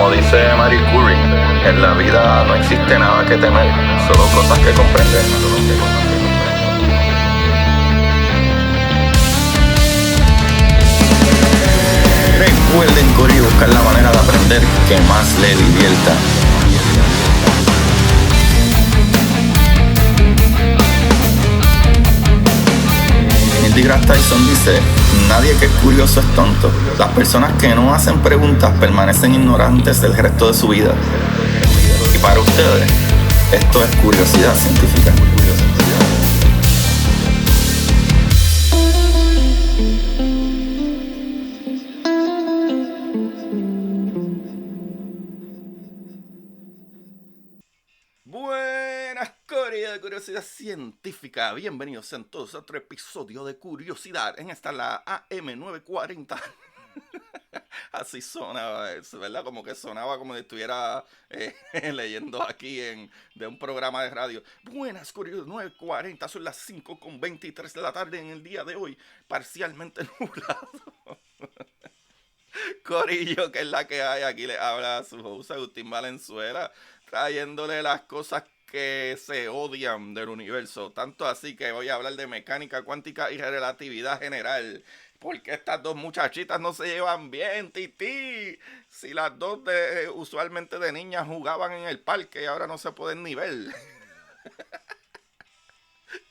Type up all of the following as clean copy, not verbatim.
Como dice Marie Curie, en la vida no existe nada que temer, solo cosas que comprender. Recuerden, Corillo, buscar la manera de aprender que más le divierta. Neil deGrasse Tyson dice: nadie que es curioso es tonto. Las personas que no hacen preguntas permanecen ignorantes del resto de su vida. Y para ustedes, esto es curiosidad científica. Buenas, Corillo de Curiosidad Científica. Bienvenidos sean todos a otro episodio de Curiosidad. En esta la AM940. Así sonaba eso, ¿verdad? Como que sonaba como si estuviera leyendo aquí de un programa de radio. Buenas, Curiosidad 940. Son las 5:23 de la tarde en el día de hoy. Parcialmente nublado. Corillo, que es la que hay. Aquí le habla su host Agustín Valenzuela, trayéndole las cosas que se odian del universo. Tanto así que voy a hablar de mecánica cuántica y relatividad general. Porque estas dos muchachitas no se llevan bien, Titi. Si las dos usualmente de niñas jugaban en el parque y ahora no se pueden ni ver.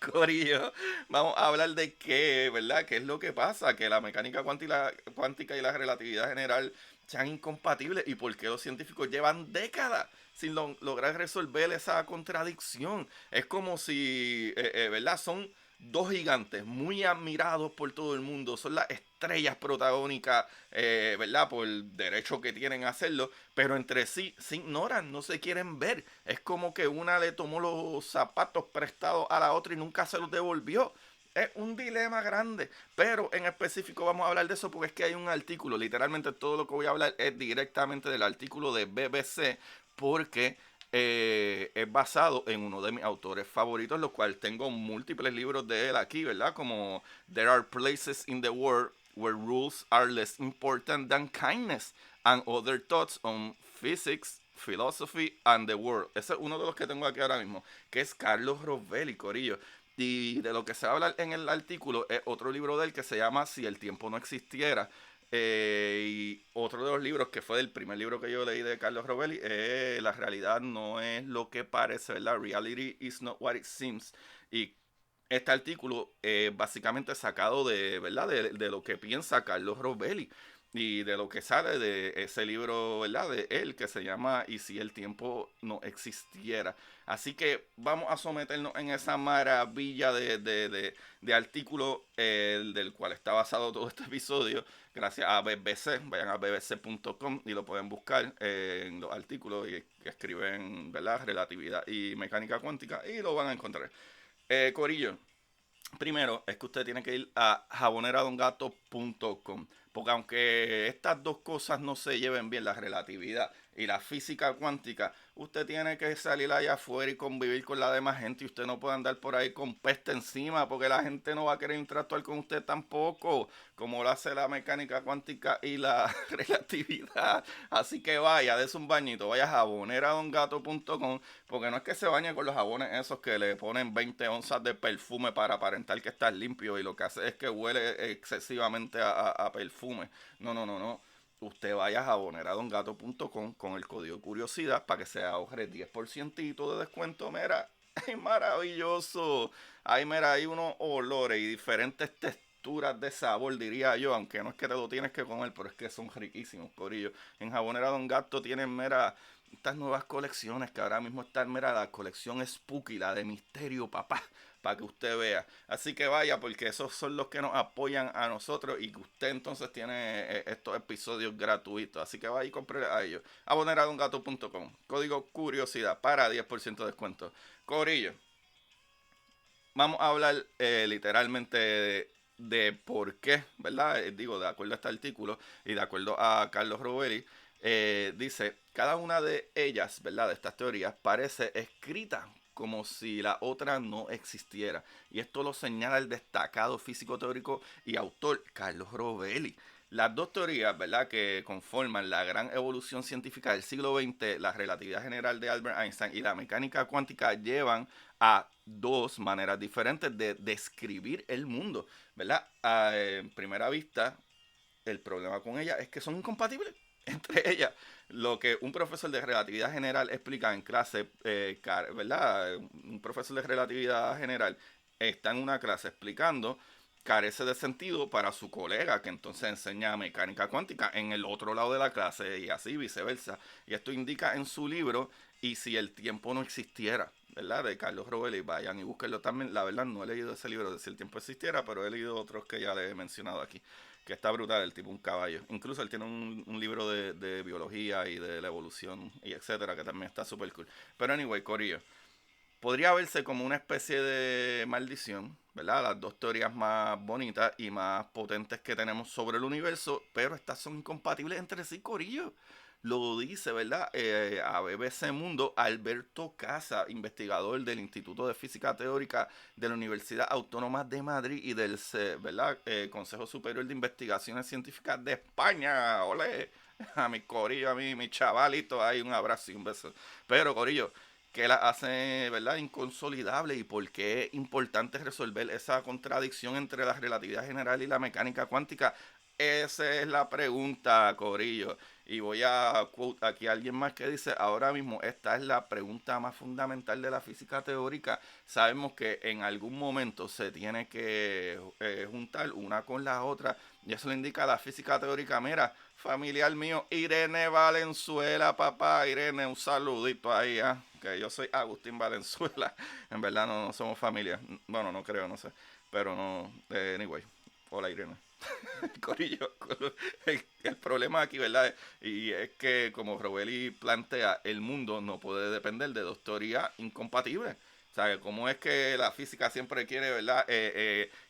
Corillo, vamos a hablar de qué, ¿verdad? ¿Qué es lo que pasa? Que la mecánica cuántica y la relatividad general sean incompatibles y por qué los científicos llevan décadas sin lograr resolver esa contradicción. Es como si, ¿verdad? Son dos gigantes muy admirados por todo el mundo, son las estrellas protagónicas, ¿verdad? Por el derecho que tienen a hacerlo, pero entre sí se ignoran, no se quieren ver. Es como que una le tomó los zapatos prestados a la otra y nunca se los devolvió. Es un dilema grande, pero en específico vamos a hablar de eso porque es que hay un artículo, literalmente todo lo que voy a hablar es directamente del artículo de BBC, porque es basado en uno de mis autores favoritos, lo cual tengo múltiples libros de él aquí, ¿verdad? Como There Are Places in the World Where Rules Are Less Important Than Kindness and Other Thoughts on Physics, Philosophy and the World. Ese es uno de los que tengo aquí ahora mismo, que es Carlos Rovelli, Corillo. Y de lo que se va a hablar en el artículo es otro libro de él que se llama Si el tiempo no existiera. Y otro de los libros que fue el primer libro que yo leí de Carlos Rovelli, La realidad no es lo que parece, ¿verdad? Reality is not what it seems. Y este artículo básicamente sacado ¿verdad? De lo que piensa Carlos Rovelli y de lo que sale de ese libro, ¿verdad? De él, que se llama Y si el tiempo no existiera. Así que vamos a someternos en esa maravilla de artículo del cual está basado todo este episodio, gracias a BBC. Vayan a bbc.com y lo pueden buscar en los artículos y escriben, ¿verdad? Relatividad y mecánica cuántica y lo van a encontrar. Corillo, primero es que usted tiene que ir a jaboneradongato.com, porque aunque estas dos cosas no se lleven bien, la relatividad y la física cuántica, usted tiene que salir allá afuera y convivir con la demás gente, y usted no puede andar por ahí con peste encima, porque la gente no va a querer interactuar con usted tampoco, como lo hace la mecánica cuántica y la relatividad. Así que vaya, dése un bañito, vaya a jaboneradongato.com, porque no es que se bañe con los jabones esos que le ponen 20 onzas de perfume para aparentar que está limpio y lo que hace es que huele excesivamente a perfume. No. Usted vaya a jaboneradongato.com con el código curiosidad para que se ahorre 10% de descuento. Mira, es maravilloso. Mira, hay unos olores y diferentes texturas de sabor, diría yo, aunque no es que te lo tienes que comer, pero es que son riquísimos, corillo. En Jabonera Don Gato tienen, mira, estas nuevas colecciones que ahora mismo están, mira, la colección Spooky, la de Misterio, papá, para que usted vea. Así que vaya, porque esos son los que nos apoyan a nosotros y que usted entonces tiene estos episodios gratuitos. Así que vaya y compre a ellos. Aboneradongato.com, código curiosidad para 10% de descuento. Corillo, vamos a hablar literalmente de por qué, ¿verdad? Digo, de acuerdo a este artículo y de acuerdo a Carlos Rovelli, dice, cada una de ellas, ¿verdad? De estas teorías parece escrita como si la otra no existiera. Y esto lo señala el destacado físico teórico y autor Carlos Rovelli. Las dos teorías, ¿verdad?, que conforman la gran evolución científica del siglo XX, la relatividad general de Albert Einstein y la mecánica cuántica, llevan a dos maneras diferentes de describir el mundo, ¿verdad? En primera vista, el problema con ellas es que son incompatibles entre ellas. Lo que un profesor de relatividad general explica en clase, ¿verdad? Un profesor de relatividad general está en una clase explicando, carece de sentido para su colega que entonces enseña mecánica cuántica en el otro lado de la clase y así viceversa. Y esto indica en su libro Y si el tiempo no existiera, ¿verdad? De Carlos Rovelli. Vayan y búsquenlo también. La verdad no he leído ese libro de Si el tiempo existiera, pero he leído otros que ya le he mencionado aquí. Que está brutal, el tipo un caballo. Incluso él tiene un libro de biología y de la evolución y etcétera, que también está súper cool. Pero anyway, Corillo, podría verse como una especie de maldición, ¿verdad? Las dos teorías más bonitas y más potentes que tenemos sobre el universo, pero estas son incompatibles entre sí, Corillo. Lo dice, ¿verdad? A BBC Mundo, Alberto Casa, investigador del Instituto de Física Teórica de la Universidad Autónoma de Madrid y del ¿verdad? Consejo Superior de Investigaciones Científicas de España. ¡Ole! A mi Corillo, a mi chavalito, hay un abrazo y un beso. Pero, Corillo, que la hace, ¿verdad?, inconsolidable y por qué es importante resolver esa contradicción entre la relatividad general y la mecánica cuántica. Esa es la pregunta, Corillo. Y voy a quote aquí a alguien más que dice, ahora mismo esta es la pregunta más fundamental de la física teórica. Sabemos que en algún momento se tiene que juntar una con la otra y eso lo indica la física teórica. Mira, familiar mío, Irene Valenzuela, papá. Irene, un saludito ahí, ¿eh? Que yo soy Agustín Valenzuela. En verdad no somos familia. Bueno, no creo, no sé. Pero no, anyway. Hola, Irene. Corillo, el problema aquí, ¿verdad? Y es que, como Rovelli plantea, el mundo no puede depender de dos teorías incompatibles. O sea, cómo es que la física siempre quiere, ¿verdad?,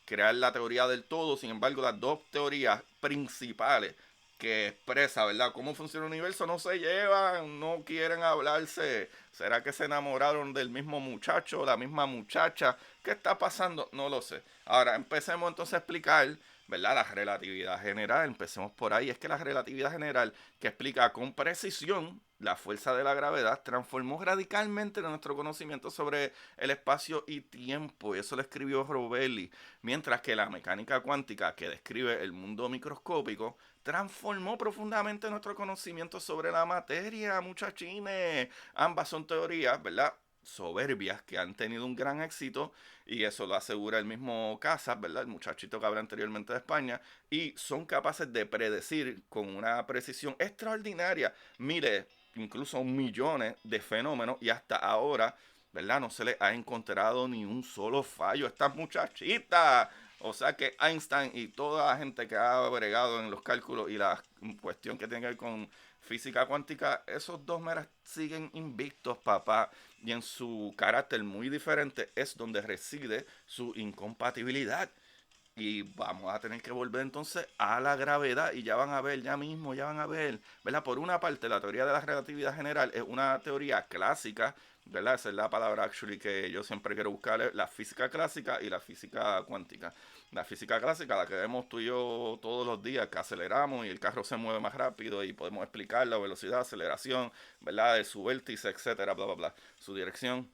crear la teoría del todo. Sin embargo, las dos teorías principales que expresa, ¿verdad?, cómo funciona el universo no se llevan, no quieren hablarse. ¿Será que se enamoraron del mismo muchacho, la misma muchacha? ¿Qué está pasando? No lo sé. Ahora, empecemos entonces a explicar, ¿verdad?, la relatividad general. Empecemos por ahí. Es que la relatividad general, que explica con precisión la fuerza de la gravedad, transformó radicalmente nuestro conocimiento sobre el espacio y tiempo. Y eso lo escribió Rovelli. Mientras que la mecánica cuántica, que describe el mundo microscópico, transformó profundamente nuestro conocimiento sobre la materia, muchachines. Ambas son teorías, ¿verdad?, soberbias que han tenido un gran éxito y eso lo asegura el mismo Casas, ¿verdad?, el muchachito que hablé anteriormente de España, y son capaces de predecir con una precisión extraordinaria, mire, incluso millones de fenómenos y hasta ahora, ¿verdad?, no se le ha encontrado ni un solo fallo a estas muchachitas. O sea que Einstein y toda la gente que ha bregado en los cálculos y la cuestión que tiene que ver con física cuántica, esos dos meras siguen invictos, papá. Y en su carácter muy diferente es donde reside su incompatibilidad. Y vamos a tener que volver entonces a la gravedad y ya van a ver, ya mismo, ya van a ver, ¿verdad? Por una parte, la teoría de la relatividad general es una teoría clásica, ¿verdad? Esa es la palabra actually que yo siempre quiero buscar, la física clásica y la física cuántica. La física clásica, la que vemos tú y yo todos los días, que aceleramos y el carro se mueve más rápido y podemos explicar la velocidad, aceleración, ¿verdad? De su vértice, etcétera, bla, bla, bla, su dirección.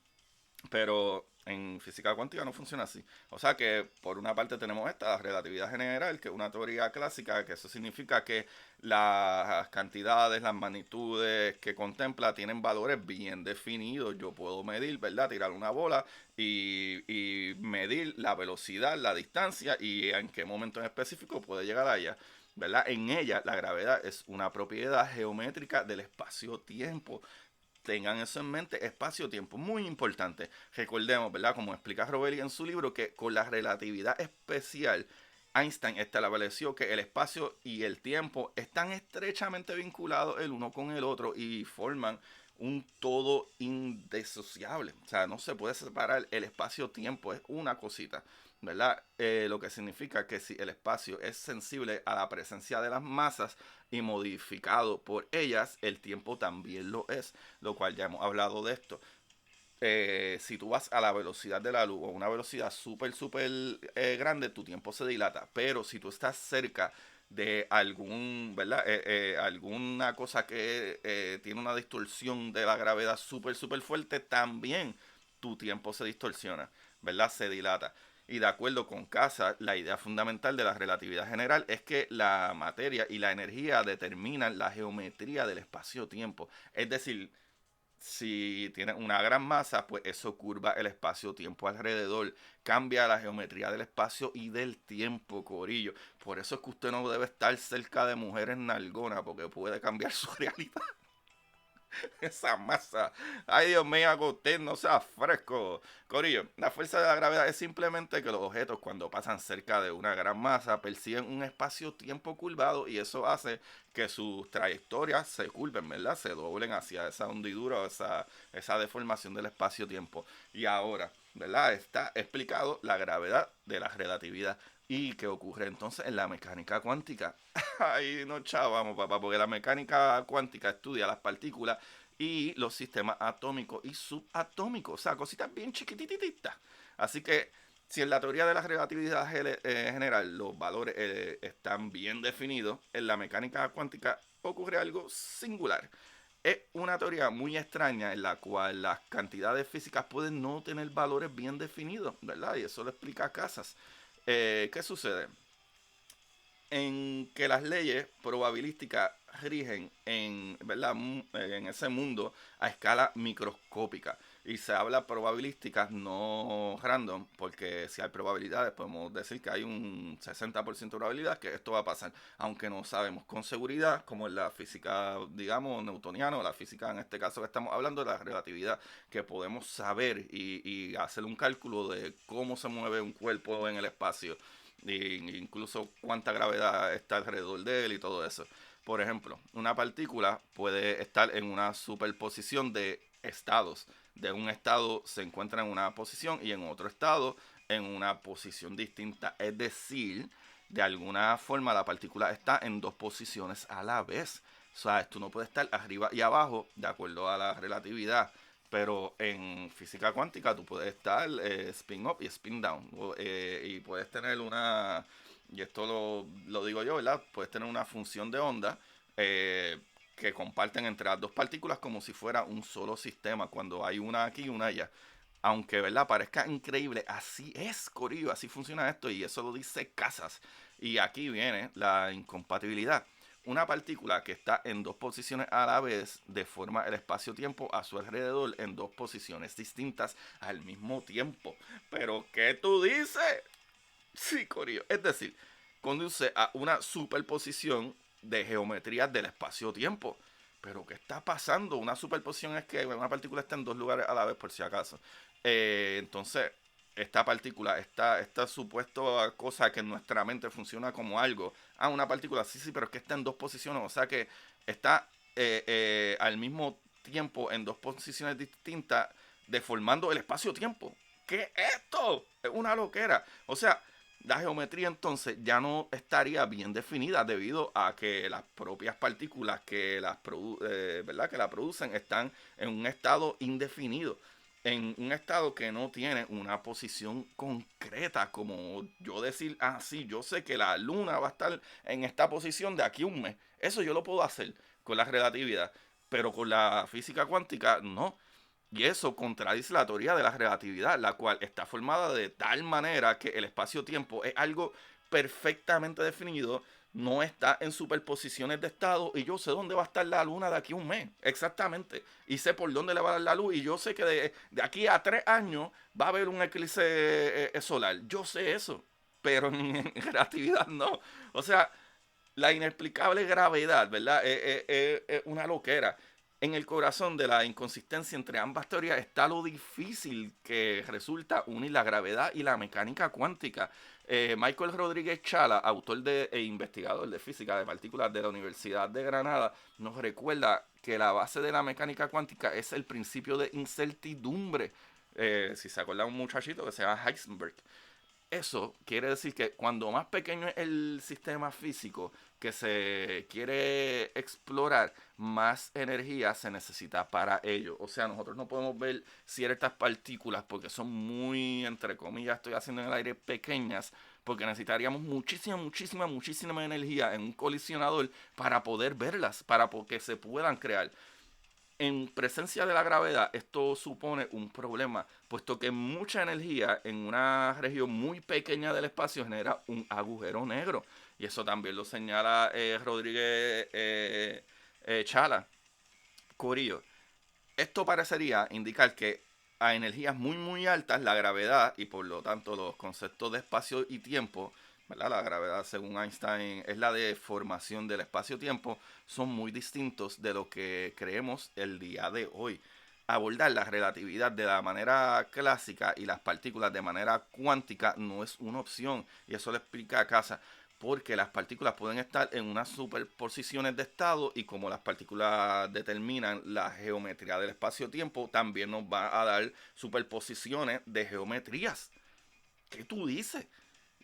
Pero en física cuántica no funciona así. O sea que por una parte tenemos esta, la relatividad general, que es una teoría clásica, que eso significa que las cantidades, las magnitudes que contempla tienen valores bien definidos. Yo puedo medir, ¿verdad? Tirar una bola y medir la velocidad, la distancia y en qué momento en específico puede llegar a ella. ¿Verdad? En ella la gravedad es una propiedad geométrica del espacio-tiempo. Tengan eso en mente, espacio-tiempo, muy importante. Recordemos, ¿verdad?, como explica Rovelli en su libro, que con la relatividad especial, Einstein estableció que el espacio y el tiempo están estrechamente vinculados el uno con el otro y forman un todo indisociable. O sea, no se puede separar el espacio-tiempo, es una cosita, ¿verdad? Lo que significa que si el espacio es sensible a la presencia de las masas y modificado por ellas, el tiempo también lo es, lo cual ya hemos hablado de esto. Si tú vas a la velocidad de la luz o a una velocidad súper grande, tu tiempo se dilata. Pero si tú estás cerca de algún, ¿verdad? Alguna cosa que tiene una distorsión de la gravedad súper, súper fuerte, también tu tiempo se distorsiona, ¿verdad? Se dilata. Y de acuerdo con Casas, la idea fundamental de la relatividad general es que la materia y la energía determinan la geometría del espacio-tiempo. Es decir, si tiene una gran masa, pues eso curva el espacio-tiempo alrededor, cambia la geometría del espacio y del tiempo, corillo. Por eso es que usted no debe estar cerca de mujeres nalgonas, porque puede cambiar su realidad. Esa masa. Ay, Dios mío, usted no sea fresco. Corillo, la fuerza de la gravedad es simplemente que los objetos cuando pasan cerca de una gran masa persiguen un espacio-tiempo curvado y eso hace que sus trayectorias se curven, ¿verdad? Se doblen hacia esa hundidura o esa deformación del espacio-tiempo. Y ahora, ¿verdad? Está explicado la gravedad de la relatividad. ¿Y qué ocurre entonces en la mecánica cuántica? Ahí no chavamos, papá, porque la mecánica cuántica estudia las partículas y los sistemas atómicos y subatómicos, o sea, cositas bien chiquitititas. Así que si en la teoría de la relatividad general los valores están bien definidos, en la mecánica cuántica ocurre algo singular. Es una teoría muy extraña en la cual las cantidades físicas pueden no tener valores bien definidos, ¿verdad? Y eso lo explica Casas. ¿Qué sucede? En que las leyes probabilísticas rigen en, ¿verdad? En ese mundo a escala microscópica. Y se habla probabilísticas, no random, porque si hay probabilidades, podemos decir que hay un 60% de probabilidad que esto va a pasar, aunque no sabemos con seguridad, como en la física, digamos, newtoniana, o la física en este caso que estamos hablando de la relatividad, que podemos saber y hacer un cálculo de cómo se mueve un cuerpo en el espacio incluso cuánta gravedad está alrededor de él y todo eso. Por ejemplo, una partícula puede estar en una superposición de estados. De un estado se encuentra en una posición y en otro estado en una posición distinta. Es decir, de alguna forma la partícula está en dos posiciones a la vez. O sea, tú no puedes estar arriba y abajo de acuerdo a la relatividad. Pero en física cuántica tú puedes estar spin up y spin down. Y puedes tener una, y esto lo digo yo, ¿verdad? Puedes tener una función de onda eh, que comparten entre las dos partículas como si fuera un solo sistema, cuando hay una aquí y una allá. Aunque, ¿verdad? Parezca increíble, así es, Corillo, así funciona esto y eso lo dice Casas. Y aquí viene la incompatibilidad. Una partícula que está en dos posiciones a la vez deforma el espacio-tiempo a su alrededor en dos posiciones distintas al mismo tiempo. Pero, ¿qué tú dices? Sí, Corillo. Es decir, conduce a una superposición de geometría del espacio-tiempo. Pero, ¿qué está pasando? Una superposición es que una partícula está en dos lugares a la vez, por si acaso. Entonces, esta partícula, esta supuesta cosa que en nuestra mente funciona como algo. Ah, una partícula, sí, sí, pero es que está en dos posiciones. O sea que está al mismo tiempo en dos posiciones distintas, deformando el espacio-tiempo. ¿Qué es esto? Es una loquera. O sea, la geometría entonces ya no estaría bien definida debido a que las propias partículas ¿verdad? Que la producen están en un estado indefinido, en un estado que no tiene una posición concreta, como yo decir, ah, sí, yo sé que la luna va a estar en esta posición de aquí a un mes. Eso yo lo puedo hacer con la relatividad, pero con la física cuántica no. Y eso contradice la teoría de la relatividad, la cual está formada de tal manera que el espacio-tiempo es algo perfectamente definido, no está en superposiciones de estado y yo sé dónde va a estar la luna de aquí a un mes, exactamente. Y sé por dónde le va a dar la luz y yo sé que de aquí a 3 años va a haber un eclipse solar. Yo sé eso, pero en relatividad no. O sea, la inexplicable gravedad, ¿verdad? Es una loquera. En el corazón de la inconsistencia entre ambas teorías está lo difícil que resulta unir la gravedad y la mecánica cuántica. Michael Rodríguez Chala, autor e investigador de física de partículas de la Universidad de Granada, nos recuerda que la base de la mecánica cuántica es el principio de incertidumbre. Si se acuerda un muchachito que se llama Heisenberg. Eso quiere decir que cuando más pequeño es el sistema físico que se quiere explorar, más energía se necesita para ello. O sea, nosotros no podemos ver ciertas partículas porque son muy, entre comillas, estoy haciendo en el aire, pequeñas, porque necesitaríamos muchísima energía en un colisionador para poder verlas, para que se puedan crear. En presencia de la gravedad, esto supone un problema, puesto que mucha energía en una región muy pequeña del espacio genera un agujero negro. Y eso también lo señala Rodríguez Chala. Corillo, esto parecería indicar que a energías muy altas la gravedad y por lo tanto los conceptos de espacio y tiempo, ¿verdad? La gravedad según Einstein es la deformación del espacio-tiempo, son muy distintos de lo que creemos el día de hoy. Abordar la relatividad de la manera clásica y las partículas de manera cuántica no es una opción, y eso lo explica a Casa, porque las partículas pueden estar en unas superposiciones de estado y como las partículas determinan la geometría del espacio-tiempo, también nos va a dar superposiciones de geometrías. ¿Qué tú dices?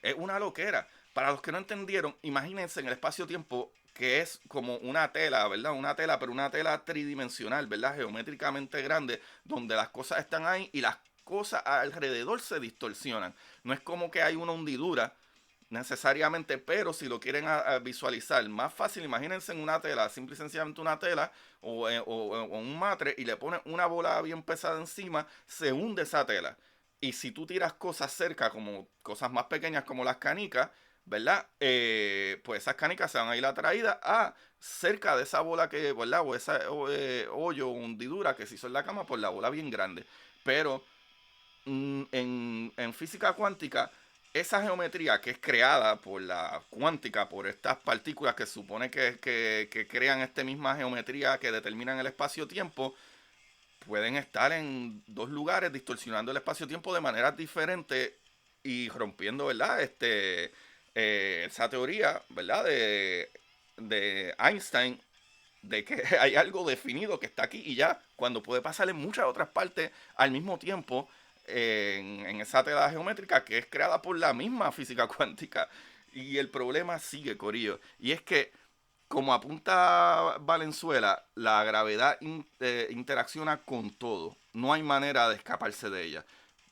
Es una loquera. Para los que no entendieron, imagínense en el espacio-tiempo que es como una tela, ¿verdad? Una tela, pero una tela tridimensional, ¿verdad? Geométricamente grande, donde las cosas están ahí y las cosas alrededor se distorsionan. No es como que hay una hundidura necesariamente, pero si lo quieren a visualizar más fácil, imagínense en una tela, simple y sencillamente una tela o un matre y le ponen una bola bien pesada encima, se hunde esa tela. Y si tú tiras cosas cerca, como cosas más pequeñas como las canicas, ¿verdad? Pues esas canicas se van a ir atraídas a cerca de esa bola que, ¿verdad? O ese hoyo o hundidura que se hizo en la cama por la bola bien grande. Pero en física cuántica, esa geometría que es creada por la cuántica, por estas partículas que supone que crean esta misma geometría que determinan el espacio-tiempo, pueden estar en dos lugares distorsionando el espacio-tiempo de maneras diferentes y rompiendo, ¿verdad? Esa teoría, ¿verdad? De Einstein, de que hay algo definido que está aquí y ya, cuando puede pasar en muchas otras partes al mismo tiempo en esa tela geométrica que es creada por la misma física cuántica. Y el problema sigue, Corillo. Y es que, como apunta Valenzuela, la gravedad interacciona con todo. No hay manera de escaparse de ella.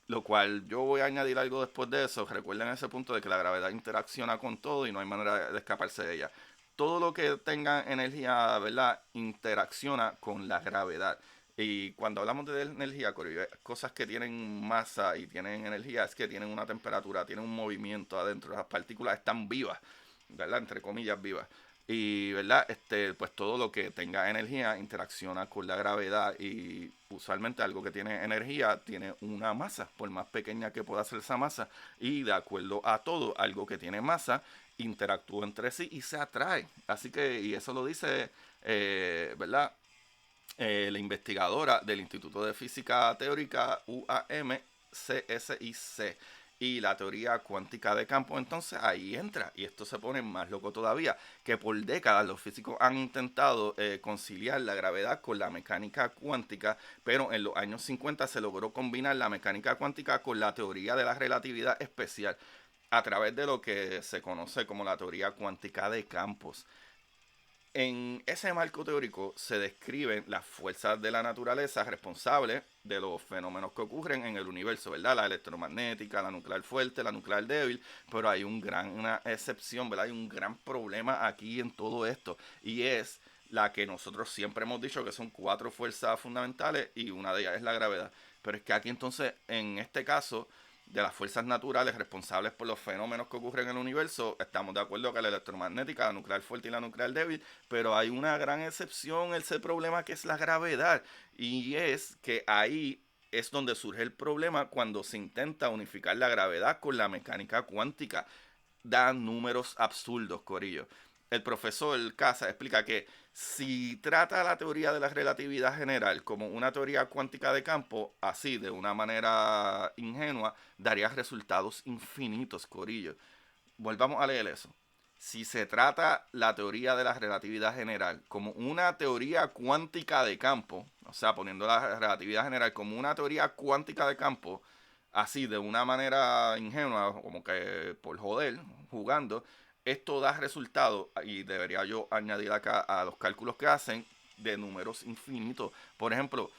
Lo cual yo voy a añadir algo después de eso. Recuerden ese punto de que la gravedad interacciona con todo y no hay manera de escaparse de ella. Todo lo que tenga energía, ¿verdad? Interacciona con la gravedad. Y cuando hablamos de energía, cosas que tienen masa y tienen energía es que tienen una temperatura, tienen un movimiento adentro. Las partículas están vivas, ¿verdad? Entre comillas, vivas. Y, ¿verdad? Pues todo lo que tenga energía interacciona con la gravedad y usualmente algo que tiene energía tiene una masa, por más pequeña que pueda ser esa masa. Y de acuerdo a todo, algo que tiene masa interactúa entre sí y se atrae. Así que, y eso lo dice, ¿verdad? La investigadora del Instituto de Física Teórica UAM CSIC y la teoría cuántica de campo, entonces ahí entra y esto se pone más loco todavía, que por décadas los físicos han intentado conciliar la gravedad con la mecánica cuántica, pero en los años 50 se logró combinar la mecánica cuántica con la teoría de la relatividad especial a través de lo que se conoce como la teoría cuántica de campos. En ese marco teórico se describen las fuerzas de la naturaleza responsables de los fenómenos que ocurren en el universo, ¿verdad? La electromagnética, la nuclear fuerte, la nuclear débil, pero hay una excepción, ¿verdad? Hay un gran problema aquí en todo esto y es la que nosotros siempre hemos dicho que son cuatro fuerzas fundamentales y una de ellas es la gravedad. Pero es que aquí entonces, en este caso, de las fuerzas naturales responsables por los fenómenos que ocurren en el universo, estamos de acuerdo que la electromagnética, la nuclear fuerte y la nuclear débil, pero hay una gran excepción, ese problema que es la gravedad, y es que ahí es donde surge el problema cuando se intenta unificar la gravedad con la mecánica cuántica. Dan números absurdos, Corillo. El profesor Casa explica que si trata la teoría de la relatividad general como una teoría cuántica de campo, así, de una manera ingenua, daría resultados infinitos, Corillo. Volvamos a leer eso. Si se trata la teoría de la relatividad general como una teoría cuántica de campo, o sea, poniendo la relatividad general como una teoría cuántica de campo, así de una manera ingenua, como que por joder, jugando, esto da resultados y debería yo añadir acá a los cálculos que hacen de números infinitos. Por ejemplo,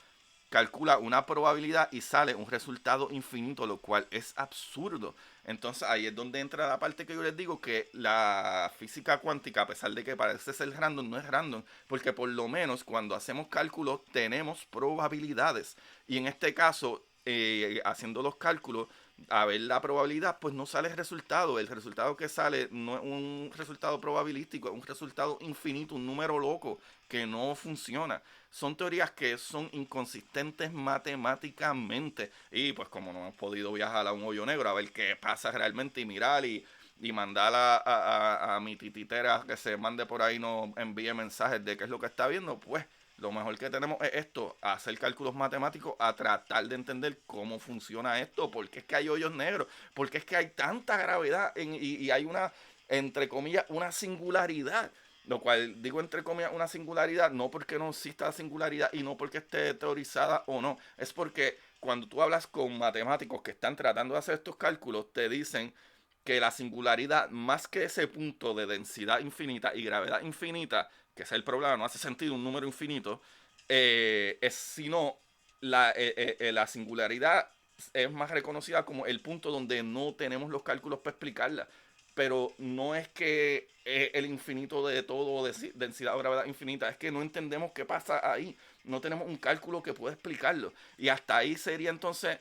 calcula una probabilidad y sale un resultado infinito, lo cual es absurdo. Entonces ahí es donde entra la parte que yo les digo que la física cuántica, a pesar de que parece ser random, no es random, porque por lo menos cuando hacemos cálculos tenemos probabilidades. Y en este caso, haciendo los cálculos, a ver la probabilidad, pues no sale el resultado. El resultado que sale no es un resultado probabilístico, es un resultado infinito, un número loco que no funciona. Son teorías que son inconsistentes matemáticamente. Y pues como no hemos podido viajar a un hoyo negro a ver qué pasa realmente y mirar y mandar a mi tititera que se mande por ahí, nos envíe mensajes de qué es lo que está viendo, pues lo mejor que tenemos es esto, hacer cálculos matemáticos, a tratar de entender cómo funciona esto, por qué es que hay hoyos negros, por qué es que hay tanta gravedad y hay una, entre comillas, una singularidad. Lo cual digo entre comillas una singularidad, no porque no exista la singularidad y no porque esté teorizada o no, es porque cuando tú hablas con matemáticos que están tratando de hacer estos cálculos, te dicen que la singularidad, más que ese punto de densidad infinita y gravedad infinita, que es el problema, no hace sentido un número infinito, es sino la singularidad es más reconocida como el punto donde no tenemos los cálculos para explicarla. Pero no es que el infinito de todo, de densidad o gravedad infinita, es que no entendemos qué pasa ahí. No tenemos un cálculo que pueda explicarlo. Y hasta ahí sería entonces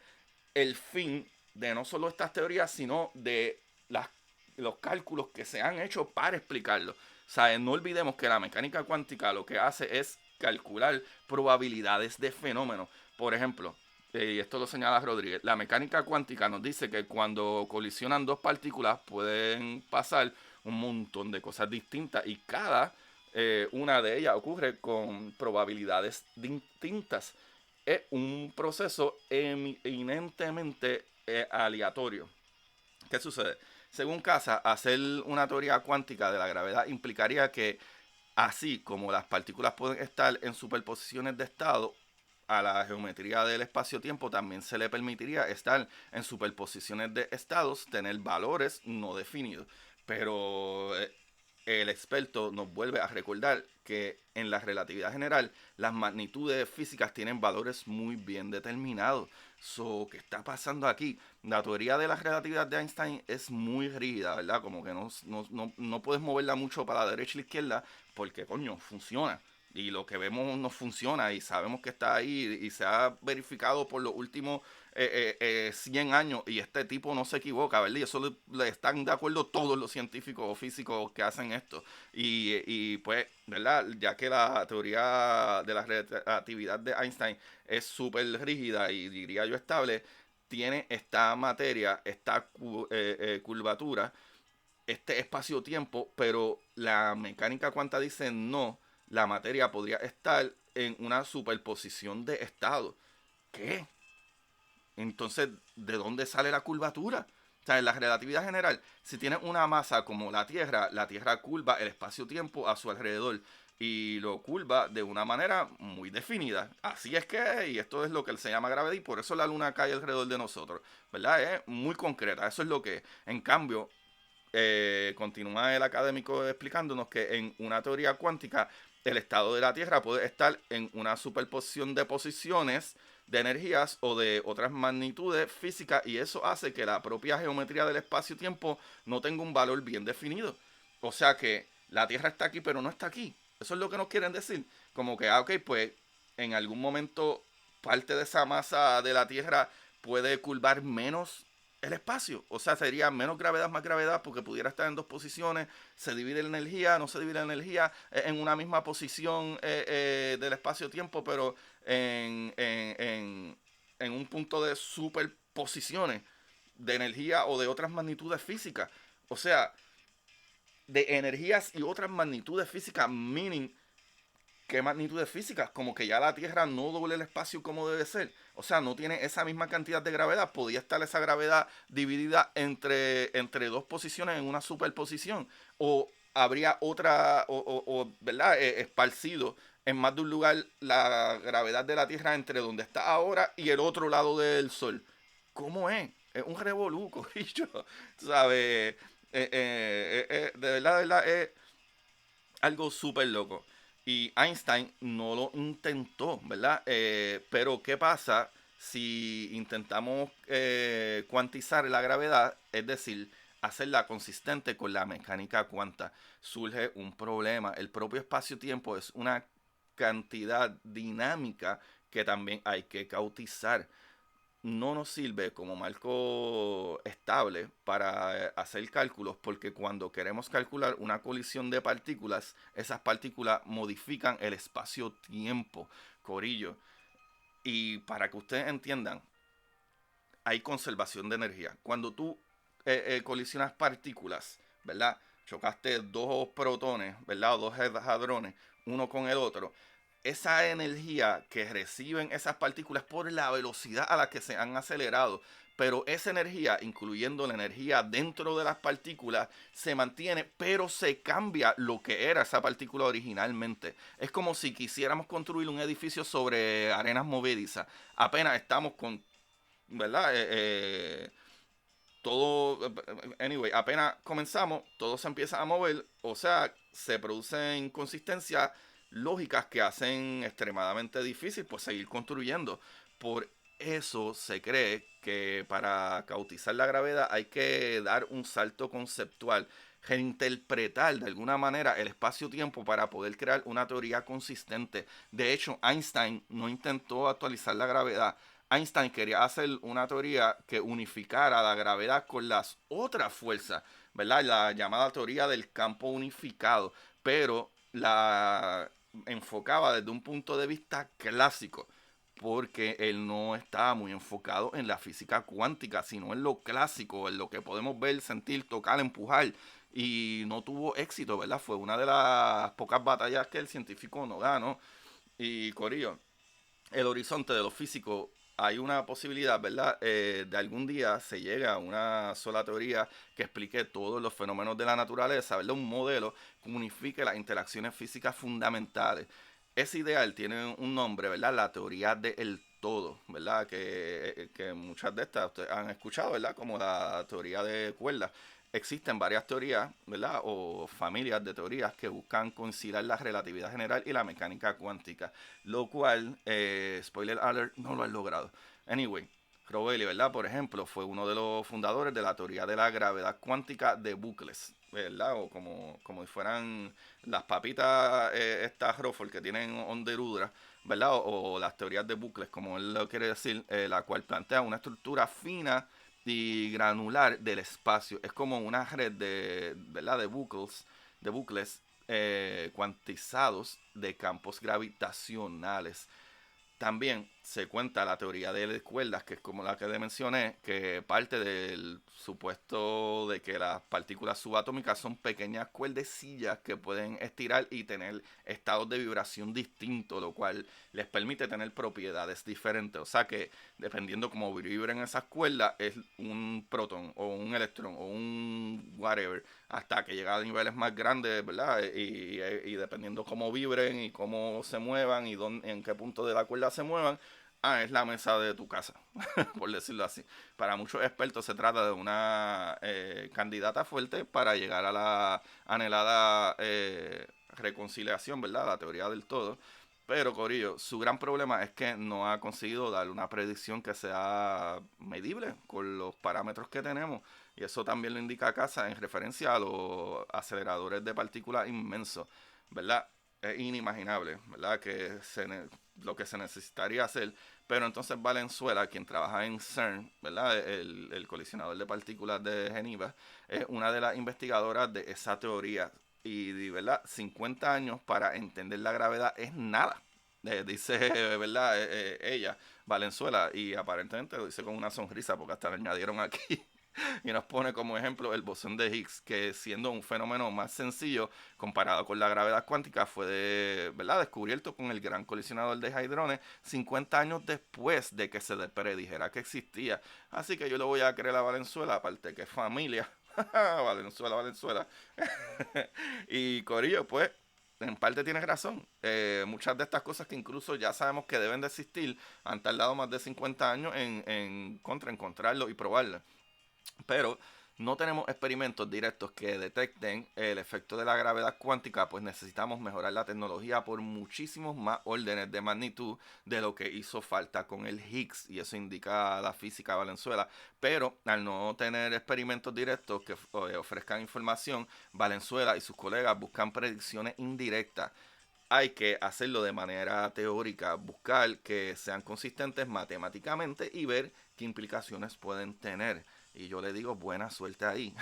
el fin de no solo estas teorías, sino de las, los cálculos que se han hecho para explicarlo. O sea, no olvidemos que la mecánica cuántica lo que hace es calcular probabilidades de fenómenos. Por ejemplo, y esto lo señala Rodríguez, la mecánica cuántica nos dice que cuando colisionan dos partículas pueden pasar un montón de cosas distintas y cada una de ellas ocurre con probabilidades distintas. Es un proceso eminentemente aleatorio. ¿Qué sucede? Según Casa, hacer una teoría cuántica de la gravedad implicaría que, así como las partículas pueden estar en superposiciones de estado, a la geometría del espacio-tiempo también se le permitiría estar en superposiciones de estados, tener valores no definidos. Pero el experto nos vuelve a recordar que en la relatividad general las magnitudes físicas tienen valores muy bien determinados. So, ¿qué está pasando aquí? La teoría de la relatividad de Einstein es muy rígida, ¿verdad? Como que no puedes moverla mucho para la derecha y la izquierda porque, coño, funciona. Y lo que vemos no funciona y sabemos que está ahí y se ha verificado por los últimos 100 años y este tipo no se equivoca, ¿verdad? Y eso le están de acuerdo todos los científicos o físicos que hacen esto. Y pues, ¿verdad? Ya que la teoría de la relatividad de Einstein es súper rígida y diría yo estable, tiene esta materia, esta curvatura, este espacio-tiempo, pero la mecánica cuántica dice no, la materia podría estar en una superposición de estados. ¿Qué? Entonces, ¿de dónde sale la curvatura? O sea, en la relatividad general, si tienes una masa como la Tierra curva el espacio-tiempo a su alrededor y lo curva de una manera muy definida. Así es que, y esto es lo que se llama gravedad y por eso la Luna cae alrededor de nosotros, ¿verdad? Es muy concreta, eso es lo que, en cambio, continúa el académico explicándonos que en una teoría cuántica el estado de la Tierra puede estar en una superposición de posiciones de energías o de otras magnitudes físicas y eso hace que la propia geometría del espacio-tiempo no tenga un valor bien definido. O sea que la Tierra está aquí pero no está aquí. Eso es lo que nos quieren decir. Como que, ok, pues en algún momento parte de esa masa de la Tierra puede curvar menos el espacio. O sea, sería menos gravedad, más gravedad, porque pudiera estar en dos posiciones, se divide la energía, no se divide la energía en una misma posición del espacio-tiempo, pero en un punto de superposiciones de energía o de otras magnitudes físicas. O sea, de energías y otras magnitudes físicas, meaning qué magnitudes físicas, como que ya la Tierra no doble el espacio como debe ser. O sea, no tiene esa misma cantidad de gravedad. Podía estar esa gravedad dividida entre dos posiciones en una superposición. O habría otra, ¿verdad? Esparcido en más de un lugar la gravedad de la Tierra entre donde está ahora y el otro lado del Sol. ¿Cómo es? Es un revolú, yo, ¿sabes? De verdad, es algo súper loco. Y Einstein no lo intentó, ¿verdad? Pero ¿qué pasa si intentamos cuantizar la gravedad? Es decir, hacerla consistente con la mecánica cuántica. Surge un problema. El propio espacio-tiempo es una cantidad dinámica que también hay que cautizar. No nos sirve como marco estable para hacer cálculos, porque cuando queremos calcular una colisión de partículas, esas partículas modifican el espacio-tiempo, corillo. Y para que ustedes entiendan, hay conservación de energía. Cuando tú colisionas partículas, ¿verdad? Chocaste dos protones, ¿verdad? O dos hadrones, uno con el otro. Esa energía que reciben esas partículas por la velocidad a la que se han acelerado, pero esa energía, incluyendo la energía dentro de las partículas, se mantiene, pero se cambia lo que era esa partícula originalmente. Es como si quisiéramos construir un edificio sobre arenas movedizas. Apenas estamos con, ¿verdad? Todo, anyway, apenas comenzamos, todo se empieza a mover, o sea, se producen inconsistencias lógicas que hacen extremadamente difícil pues seguir construyendo. Por eso se cree que para cautizar la gravedad hay que dar un salto conceptual, reinterpretar de alguna manera el espacio-tiempo para poder crear una teoría consistente. De hecho, Einstein no intentó actualizar la gravedad. Einstein quería hacer una teoría que unificara la gravedad con las otras fuerzas, ¿verdad? La llamada teoría del campo unificado, pero la enfocaba desde un punto de vista clásico, porque él no estaba muy enfocado en la física cuántica, sino en lo clásico, en lo que podemos ver, sentir, tocar, empujar, y no tuvo éxito, ¿verdad? Fue una de las pocas batallas que el científico no ganó. Y Corillo, el horizonte de lo físico, hay una posibilidad, ¿verdad? De algún día se llega a una sola teoría que explique todos los fenómenos de la naturaleza, ¿verdad? Un modelo que unifique las interacciones físicas fundamentales. Ese ideal tiene un nombre, ¿verdad? La teoría del todo, ¿verdad? Que muchas de estas ustedes han escuchado, ¿verdad? Como la teoría de cuerdas. Existen varias teorías, ¿verdad? O familias de teorías que buscan conciliar la relatividad general y la mecánica cuántica, lo cual, spoiler alert, no lo han logrado. Anyway, Crowley, ¿verdad? Por ejemplo, fue uno de los fundadores de la teoría de la gravedad cuántica de bucles, ¿verdad? O como si fueran las papitas, estas Ruffles que tienen honderudra, ¿verdad? O las teorías de bucles, como él lo quiere decir, la cual plantea una estructura fina y granular del espacio. Es como una red de, ¿verdad? De bucles cuantizados de campos gravitacionales. También se cuenta la teoría de las cuerdas, que es como la que le mencioné, que parte del supuesto de que las partículas subatómicas son pequeñas cuerdecillas que pueden estirar y tener estados de vibración distintos, lo cual les permite tener propiedades diferentes. O sea que dependiendo cómo vibren esas cuerdas, es un protón o un electrón o un whatever, hasta que llega a niveles más grandes, ¿verdad? Y dependiendo cómo vibren y cómo se muevan y en qué punto de la cuerda se muevan, es la mesa de tu casa, por decirlo así. Para muchos expertos se trata de una candidata fuerte para llegar a la anhelada reconciliación, ¿verdad? La teoría del todo. Pero, Corillo, su gran problema es que no ha conseguido dar una predicción que sea medible con los parámetros que tenemos. Y eso también lo indica Casa en referencia a los aceleradores de partículas inmensos, ¿verdad? Es inimaginable, ¿verdad? Lo que se necesitaría hacer. Pero entonces Valenzuela, quien trabaja en CERN, ¿verdad? El colisionador de partículas de Geneva, es una de las investigadoras de esa teoría. Y, ¿verdad? 50 años para entender la gravedad es nada. Dice, ¿verdad? Ella, Valenzuela, y aparentemente lo dice con una sonrisa porque hasta le añadieron aquí y nos pone como ejemplo el bosón de Higgs, que siendo un fenómeno más sencillo comparado con la gravedad cuántica, fue ¿verdad? Descubierto con el gran colisionador de hadrones 50 años después de que se predijera que existía. Así que yo le voy a creer a Valenzuela, aparte que es familia. Valenzuela, Valenzuela. Y Corillo, pues, en parte tienes razón. Muchas de estas cosas que incluso ya sabemos que deben de existir han tardado más de 50 años en encontrarlo y probarlo. Pero no tenemos experimentos directos que detecten el efecto de la gravedad cuántica, pues necesitamos mejorar la tecnología por muchísimos más órdenes de magnitud de lo que hizo falta con el Higgs, y eso indica la física Valenzuela. Pero al no tener experimentos directos que ofrezcan información, Valenzuela y sus colegas buscan predicciones indirectas. Hay que hacerlo de manera teórica, buscar que sean consistentes matemáticamente y ver qué implicaciones pueden tener. Y yo le digo buena suerte ahí.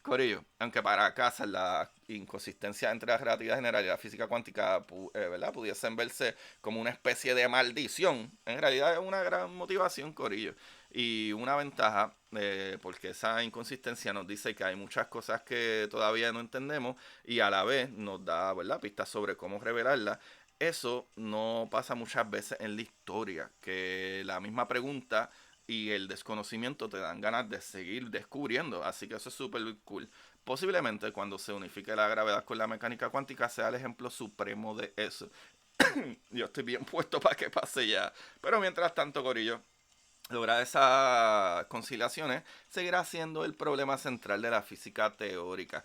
Corillo, aunque para casa la inconsistencia entre la relatividad general y la física cuántica, ¿verdad?, pudiesen verse como una especie de maldición, en realidad es una gran motivación, Corillo. Y una ventaja, porque esa inconsistencia nos dice que hay muchas cosas que todavía no entendemos y a la vez nos da, ¿verdad?, pistas sobre cómo revelarlas. Eso no pasa muchas veces en la historia, que la misma pregunta y el desconocimiento te dan ganas de seguir descubriendo, así que eso es súper cool. Posiblemente cuando se unifique la gravedad con la mecánica cuántica sea el ejemplo supremo de eso. Yo estoy bien puesto para que pase ya. Pero mientras tanto, Corillo, lograr esas conciliaciones seguirá siendo el problema central de la física teórica.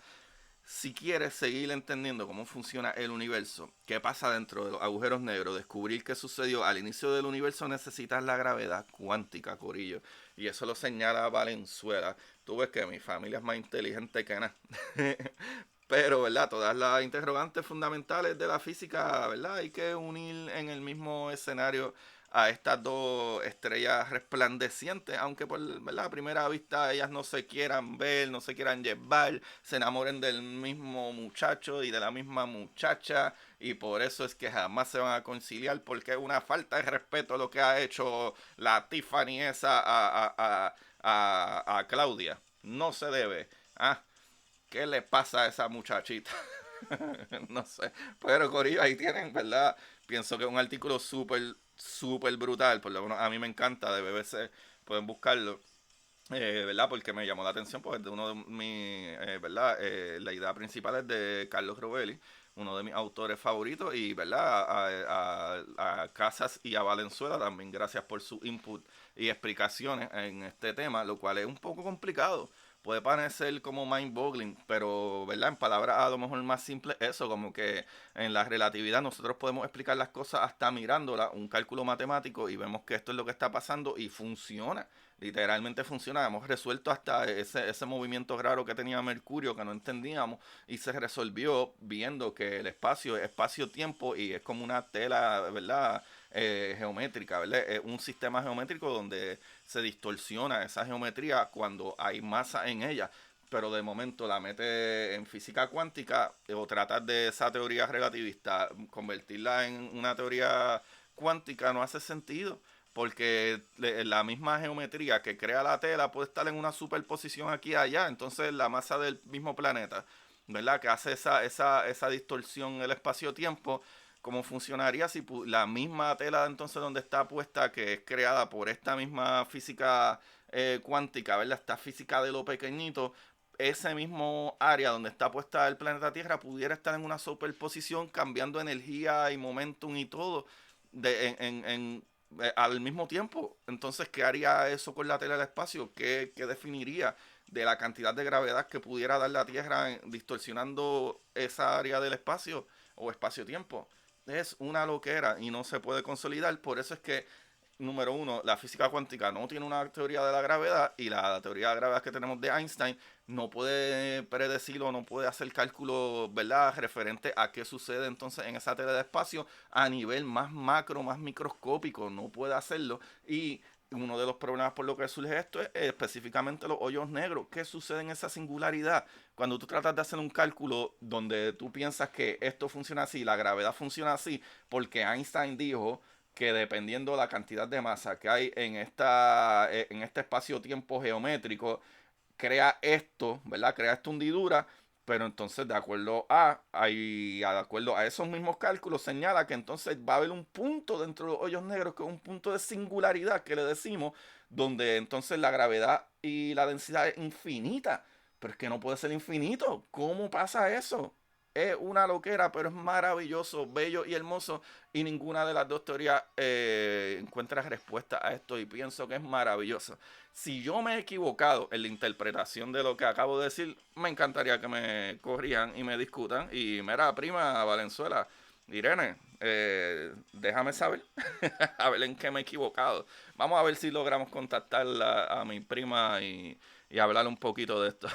Si quieres seguir entendiendo cómo funciona el universo, qué pasa dentro de los agujeros negros, descubrir qué sucedió al inicio del universo, necesitas la gravedad cuántica, Corillo. Y eso lo señala Valenzuela. Tú ves que mi familia es más inteligente que nada. Pero, ¿verdad? Todas las interrogantes fundamentales de la física, ¿verdad? Hay que unir en el mismo escenario a estas dos estrellas resplandecientes, aunque por, ¿verdad?, a primera vista ellas no se quieran ver, no se quieran llevar, se enamoren del mismo muchacho y de la misma muchacha, y por eso es que jamás se van a conciliar, porque es una falta de respeto lo que ha hecho la Tiffany esa a Claudia. No se debe. Ah, ¿qué le pasa a esa muchachita? No sé. Pero Corillo, ahí tienen, ¿verdad? Pienso que es un artículo súper brutal. Por lo menos a mí me encanta, de BBC. Pueden buscarlo. ¿Verdad? Porque me llamó la atención, pues de uno de mis, ¿verdad? La idea principal es de Carlos Rovelli, uno de mis autores favoritos, y, ¿verdad? A Casas y a Valenzuela también, gracias por su input y explicaciones en este tema, lo cual es un poco complicado. Puede parecer como mind-boggling, pero, ¿verdad?, en palabras a lo mejor más simples, eso, como que en la relatividad nosotros podemos explicar las cosas hasta mirándola, un cálculo matemático, y vemos que esto es lo que está pasando y funciona. Literalmente funciona. Hemos resuelto hasta ese movimiento raro que tenía Mercurio que no entendíamos, y se resolvió viendo que el espacio es espacio-tiempo y es como una tela, ¿verdad?, geométrica, ¿verdad? Es un sistema geométrico donde se distorsiona esa geometría cuando hay masa en ella. Pero de momento la mete en física cuántica, o tratar de esa teoría relativista convertirla en una teoría cuántica, no hace sentido, porque la misma geometría que crea la tela puede estar en una superposición aquí y allá. Entonces la masa del mismo planeta, ¿verdad?, que hace esa distorsión en el espacio-tiempo, ¿cómo funcionaría si la misma tela entonces donde está puesta, que es creada por esta misma física cuántica, ¿verdad?, esta física de lo pequeñito, ese mismo área donde está puesta el planeta Tierra pudiera estar en una superposición, cambiando energía y momentum y todo al mismo tiempo? Entonces, ¿qué haría eso con la tela del espacio? ¿Qué definiría de la cantidad de gravedad que pudiera dar la Tierra distorsionando esa área del espacio o espacio-tiempo? Es una loquera y no se puede consolidar. Por eso es que, número uno, la física cuántica no tiene una teoría de la gravedad, y la teoría de la gravedad que tenemos de Einstein no puede predecir o no puede hacer cálculos, ¿verdad?, referente a qué sucede entonces en esa tela de espacio a nivel más macro, más microscópico. No puede hacerlo. Y uno de los problemas por lo que surge esto es específicamente los hoyos negros. ¿Qué sucede en esa singularidad? Cuando tú tratas de hacer un cálculo donde tú piensas que esto funciona así, la gravedad funciona así, porque Einstein dijo que dependiendo de la cantidad de masa que hay en este espacio-tiempo geométrico, crea esto, ¿verdad? Crea esta hundidura, pero entonces de acuerdo a esos mismos cálculos señala que entonces va a haber un punto dentro de los hoyos negros, que es un punto de singularidad que le decimos, donde entonces la gravedad y la densidad es infinita. Pero es que no puede ser infinito. ¿Cómo pasa eso? es una loquera, pero es maravilloso, bello y hermoso. Y ninguna de las dos teorías encuentra respuesta a esto. Y pienso que es maravilloso. Si yo me he equivocado en la interpretación de lo que acabo de decir, me encantaría que me corrijan y me discutan. Y mira, prima Valenzuela, Irene, déjame saber, a ver en qué me he equivocado. Vamos a ver si logramos contactar a mi prima y hablar un poquito de esto.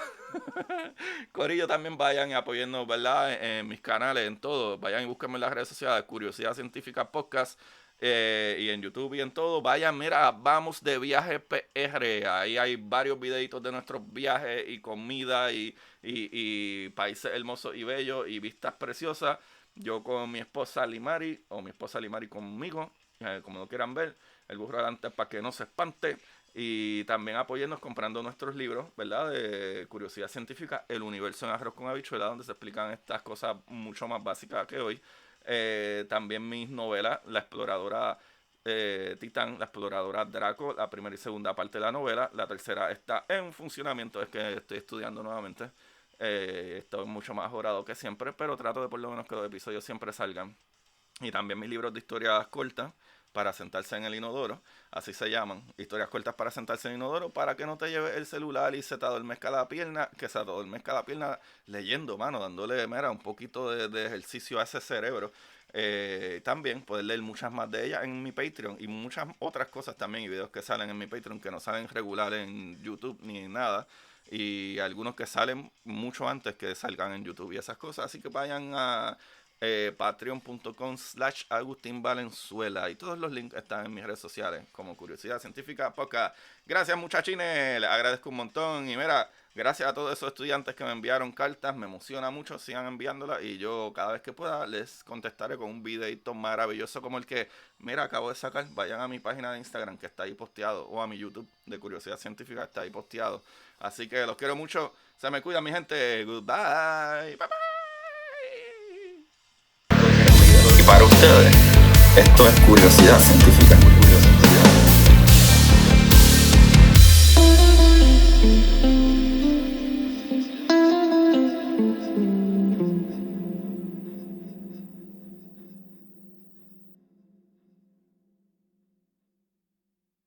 Corillo, también vayan y apoyennos, ¿verdad? En mis canales, en todo. Vayan y búsquenme en las redes sociales, Curiosidad Científica Podcast, y en YouTube y en todo. Vayan, mira, vamos de viaje PR. Ahí hay varios videitos de nuestros viajes y comida y países hermosos y bellos y vistas preciosas. Yo con mi esposa Limari, o mi esposa Limari conmigo, como lo quieran ver. El burro adelante para que no se espante. Y también apoyarnos comprando nuestros libros, ¿verdad? De curiosidad científica, El universo en arroz con habichuela, donde se explican estas cosas mucho más básicas que hoy. También mis novelas, La exploradora Titán, La exploradora Draco, la primera y segunda parte de la novela. La tercera está en funcionamiento, es que estoy estudiando nuevamente. Estoy mucho más jorado que siempre, pero trato de por lo menos que los episodios siempre salgan. Y también mis libros de historias cortas para sentarse en el inodoro, así se llaman, historias cortas para sentarse en el inodoro, para que no te lleves el celular y se te adormezca la pierna, que se te adormezca la pierna leyendo, mano, dándole, mira, un poquito de ejercicio a ese cerebro. También puedes leer muchas más de ellas en mi Patreon y muchas otras cosas también, y videos que salen en mi Patreon que no salen regular en YouTube ni en nada, y algunos que salen mucho antes que salgan en YouTube y esas cosas, así que vayan a patreon.com/Agustín Valenzuela, y todos los links están en mis redes sociales como Curiosidad Científica Podcast. Gracias, muchachines, les agradezco un montón. Y mira, gracias a todos esos estudiantes que me enviaron cartas, me emociona mucho, sigan enviándolas y yo cada vez que pueda les contestaré con un videito maravilloso como el que, mira, acabo de sacar. Vayan a mi página de Instagram que está ahí posteado, o a mi YouTube de Curiosidad Científica, está ahí posteado. Así que los quiero mucho, se me cuida mi gente, goodbye, bye bye. Y para ustedes, esto es Curiosidad Científica.